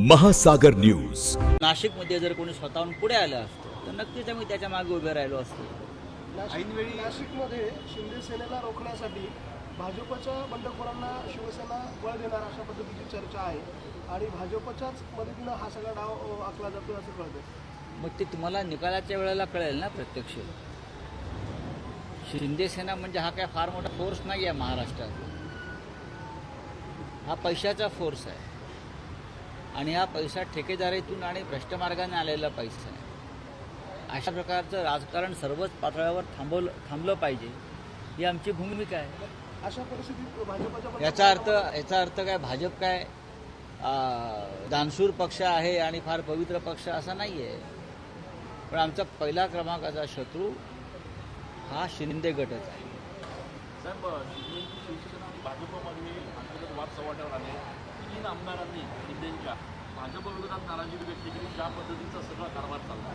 महासागर न्यूज. नाशिकमध्ये जर कोणी स्वतःहून पुढे आलं असतं तर नक्कीच आम्ही त्याच्या मागे उभे राहिलो असतो. नाशिकमध्ये शिंदे सेनेला रोखण्यासाठी भाजपच्या बंडखोरांना शिवसेना बळ देणार अशा पद्धतीची चर्चा आहे आणि भाजपच्याच मदतीनं हा सगळा डाव आखला जातो असं कळतं. मग ते तुम्हाला निकालाच्या वेळेला कळेल ना प्रत्यक्ष. शिंदे सेना म्हणजे हा काय फार मोठा फोर्स नाही आहे महाराष्ट्रात. हा पैशाचा फोर्स आहे आणि हा पैसा ठेकेदारीतून आणि भ्रष्ट मार्गाने आलेला पैसा आहे. अशा प्रकारचं राजकारण सर्वच पातळ्यावर थांबलं पाहिजे ही आमची भूमिका आहे. अशा परिस्थितीत भाजपच्या याचा अर्थ काय भाजप काय दानशूर पक्ष आहे आणि फार पवित्र पक्ष असा नाही आहे. पण आमचा पहिला क्रमांकाचा शत्रू हा शिंदे गटच आहे. साहेब, शिवसेना आणि भाजपमध्ये अंतर्गत वाद संवादावर आले. 3 आमदारांनी शिंदेच्या भाजप विरोधात नाराजी व्यक्त केली. ज्या पद्धतीचा सगळा कारभार चालला,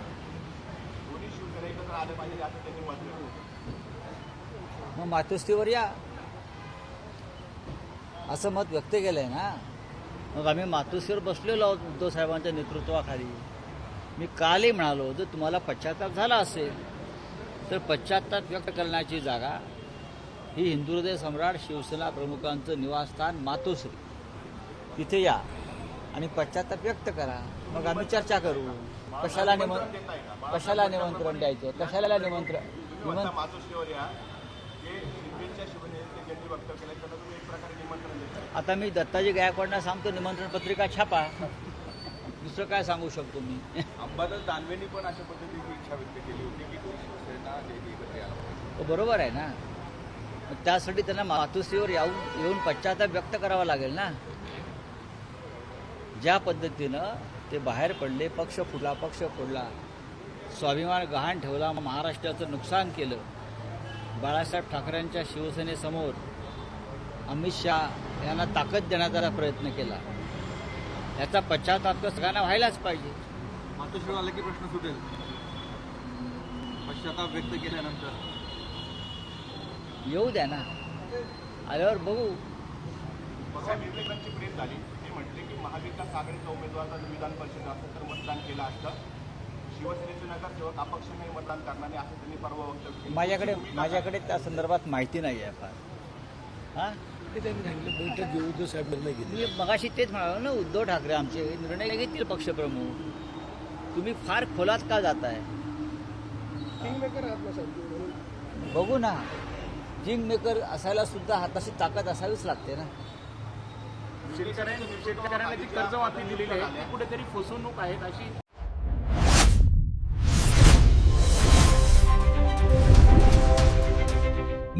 दोन्ही शिवसेना एकत्र आले पाहिजे असं त्यांनी मत व्यक्त केलं. मग मातोश्रीवर या असं मत व्यक्त केलं आहे ना. मग आम्ही मातोश्रीवर बसलेलो आहोत उद्धव साहेबांच्या नेतृत्वाखाली. मी कालही म्हणालो जर तुम्हाला पश्चाताप झाला असेल तर पश्चाताप व्यक्त करण्याची जागा ही हिंदुहृदय सम्राट शिवसेना प्रमुखांचं निवासस्थान मातोश्री, तिथे या आणि पश्चाताप व्यक्त करा. मग आम्ही चर्चा करू. कशाला निमंत्रण द्यायचं, कशाला निमंत्रण मातोश्रीवर या जे शिंदेच्या शिवसेनेचे ज्यांनी वक्तव्य केलं त्यांना तुम्ही एक प्रकारे निमंत्रण देताय. आता मी दत्ताजी गायकवाडांना सांगतो निमंत्रण पत्रिका छापा. दुसरं काय सांगू शकतो मी. अंबादास दानवेंनी पण अशा पद्धतीची इच्छा व्यक्त केली होती की शिवसेना एकत्र यायला पाहिजे. बरोबर आहे ना. मग त्यासाठी त्यांना मातोश्रीवर येऊन पश्चाताप व्यक्त करावा लागेल ना. ज्या पद्धतीनं ते बाहेर पडले, पक्ष फोडला, स्वाभिमान गहाण ठेवला, महाराष्ट्राचं नुकसान केलं, बाळासाहेब ठाकरेंच्या शिवसेनेसमोर अमित शहा यांना ताकद देण्याचा प्रयत्न केला, याचा पश्चाताप तर सगळ्यांना व्हायलाच पाहिजे. मातोश्रीवर आलं की प्रश्न सुटेल. पश्चाताप व्यक्त केल्यानंतर येऊ द्या ना, आल्यावर बघू. विवेकांची प्रेस झाली. ते म्हटले की महाविकास आघाडीचा उमेदवार जर विधान परिषद असेल तर मतदान केलं असतं. शिवसेनेचे नगरसेवक अपक्षाने मतदान करणार नाही असं त्यांनी परवा वक्तव्य केलं. माझ्याकडे त्या संदर्भात माहिती नाही आहे फार. हां, त्यांनी सांगितलं बैठक घेऊ, उद्धव साहेब निर्णय घेतले. मी मगाशी तेच म्हणालो ना, उद्धव ठाकरे आमचे निर्णय घेतील पक्षप्रमुख. तुम्ही फार खोलात का जाताय? किंगमेकर आहात ना साहेब. बघू ना. किंग मेकर असायला सुद्धा हाताशी ताकद असावीच लागते ना. शेतकऱ्यांना जी कर्जमाफी दिलेली आहे ती कुठेतरी फसवणूक आहेत अशी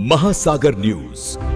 महासागर न्यूज.